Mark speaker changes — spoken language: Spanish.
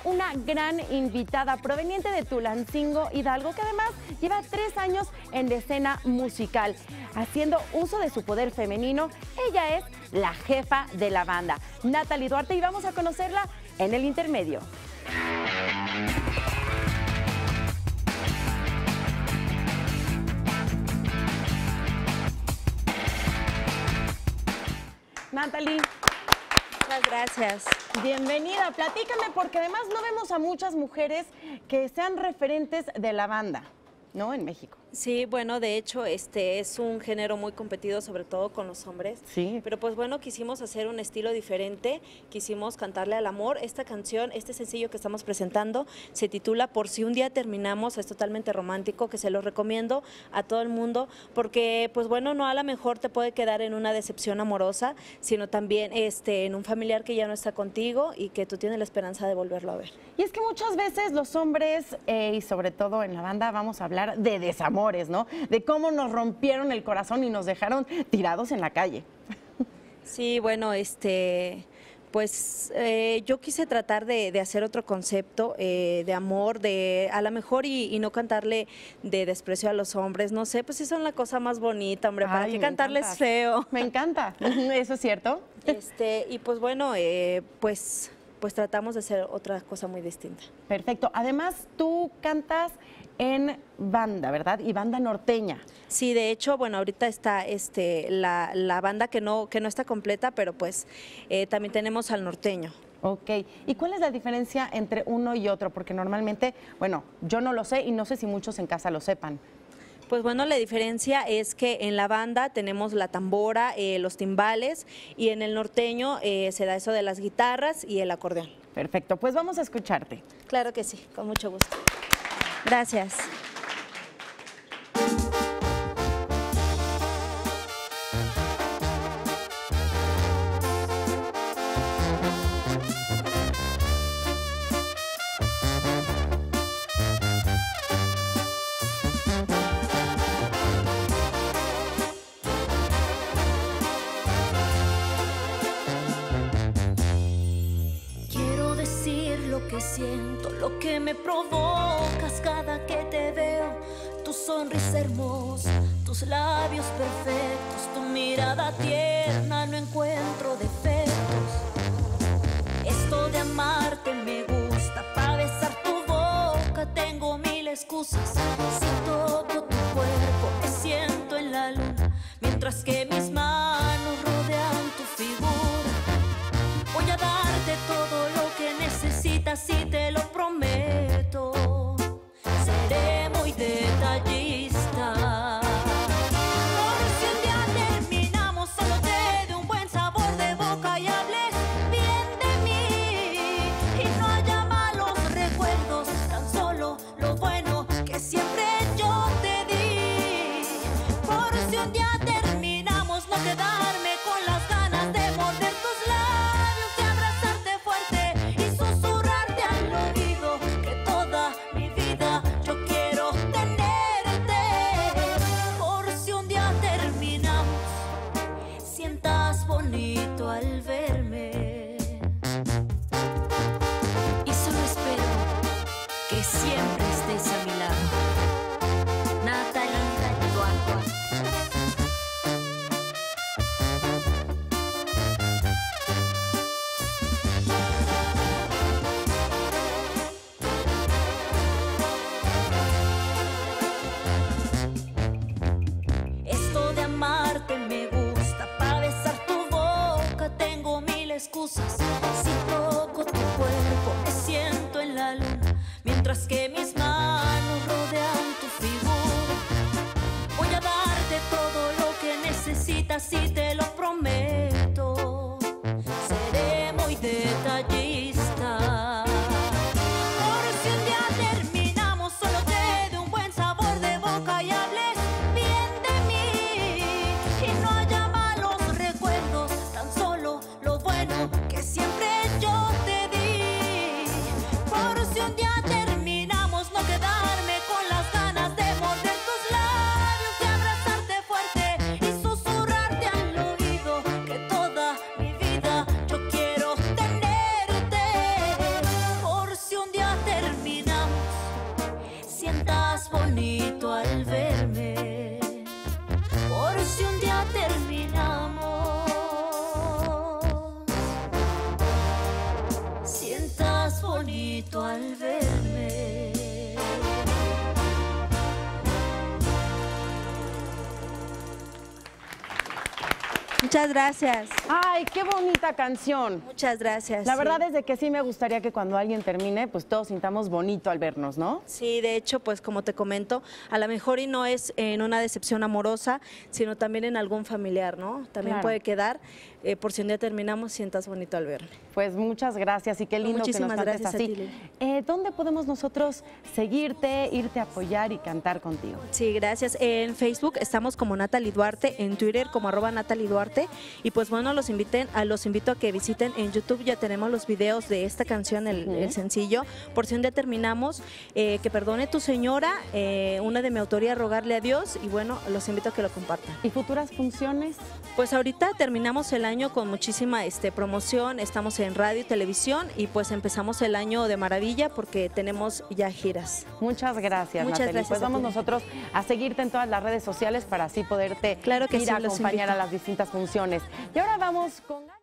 Speaker 1: una gran invitada proveniente de Tulancingo, Hidalgo, que además lleva 3 años en la escena musical. Haciendo uso de su poder femenino, ella es la jefa de la banda, Natalie Duarte, y vamos a conocerla en el intermedio. Natalie.
Speaker 2: Muchas gracias.
Speaker 1: Bienvenida, platícame, porque además no vemos a muchas mujeres que sean referentes de la banda, ¿no? En México.
Speaker 2: Sí, bueno, de hecho, es un género muy competido, sobre todo con los hombres.
Speaker 1: Sí.
Speaker 2: Pero pues bueno, quisimos hacer un estilo diferente, quisimos cantarle al amor. Esta canción, este sencillo que estamos presentando, se titula Por si un día terminamos, es totalmente romántico, que se lo recomiendo a todo el mundo, porque pues bueno, no a lo mejor te puede quedar en una decepción amorosa, sino también en un familiar que ya no está contigo y que tú tienes la esperanza de volverlo a ver.
Speaker 1: Y es que muchas veces los hombres, y sobre todo en la banda, vamos a hablar de desamores, ¿no? De cómo nos rompieron el corazón y nos dejaron tirados en la calle.
Speaker 2: Sí, bueno, pues yo quise tratar de hacer otro concepto de amor, de a lo mejor y no cantarle de desprecio a los hombres, no sé, pues eso es la cosa más bonita, hombre, ¿para qué cantarles feo?
Speaker 1: Me encanta, ¿eso es cierto?
Speaker 2: Y pues bueno, pues tratamos de hacer otra cosa muy distinta.
Speaker 1: Perfecto, además tú cantas en banda, ¿verdad? Y banda norteña.
Speaker 2: Sí, de hecho, bueno, ahorita está la banda que no está completa, pero pues también tenemos al norteño.
Speaker 1: Ok, ¿y cuál es la diferencia entre uno y otro? Porque normalmente, bueno, yo no lo sé y no sé si muchos en casa lo sepan.
Speaker 2: Pues bueno, la diferencia es que en la banda tenemos la tambora, los timbales, y en el norteño se da eso de las guitarras y el acordeón.
Speaker 1: Perfecto, pues vamos a escucharte.
Speaker 2: Claro que sí, con mucho gusto. Gracias.
Speaker 3: Lo que siento, lo que me provocas cada que te veo, tu sonrisa hermosa, tus labios perfectos, tu mirada tierna, no encuentro defectos. Esto de amarte me gusta, para besar tu boca tengo 1000 excusas. Si toco tu cuerpo te siento en la luna, mientras que mis manos rodean tu figura. Voy a darte todo lo que necesitas y te lo prometo. Seré muy detallista. Por si un día terminamos, solo te dé un buen sabor de boca y hables bien de mí. Y no haya malos recuerdos, tan solo lo bueno que siempre yo te di. Por si un día terminamos, no quedarme con las ganas de morder tus labios, de abrazarte fuerte y susurrarte al bonito al verme.
Speaker 2: Muchas gracias.
Speaker 1: Ay, qué bonita canción.
Speaker 2: Muchas gracias.
Speaker 1: La
Speaker 2: sí.
Speaker 1: verdad es de que sí me gustaría que cuando alguien termine, pues todos sintamos bonito al vernos, ¿no?
Speaker 2: Sí, de hecho, pues como te comento, a lo mejor y no es en una decepción amorosa, sino también en algún familiar, ¿no? También
Speaker 1: Claro.
Speaker 2: puede quedar, por si un día terminamos, sientas bonito al verme.
Speaker 1: Pues muchas gracias y qué lindo que nos
Speaker 2: Muchísimas
Speaker 1: cantes
Speaker 2: gracias a
Speaker 1: así.
Speaker 2: ti, Lili.
Speaker 1: ¿Dónde podemos nosotros seguirte, irte a apoyar y cantar contigo?
Speaker 2: Sí, gracias. En Facebook estamos como Natalie Duarte, en Twitter como @Natalie Duarte, y pues bueno, los invito a que visiten en YouTube, ya tenemos los videos de esta canción, el sencillo, por si un día terminamos, que perdone tu señora, una de mi autoría, Rogarle a Dios, y bueno, los invito a que lo compartan.
Speaker 1: ¿Y futuras funciones?
Speaker 2: Pues ahorita terminamos el año con muchísima promoción, estamos en radio y televisión, y pues empezamos el año de maravilla porque tenemos ya giras.
Speaker 1: Muchas gracias,
Speaker 2: Muchas
Speaker 1: Natalie.
Speaker 2: gracias
Speaker 1: Pues
Speaker 2: a
Speaker 1: vamos
Speaker 2: ti.
Speaker 1: nosotros a seguirte en todas las redes sociales para así poderte
Speaker 2: Claro que
Speaker 1: ir
Speaker 2: sí,
Speaker 1: a
Speaker 2: los
Speaker 1: acompañar
Speaker 2: invito.
Speaker 1: a las distintas funciones. Y ahora vamos con...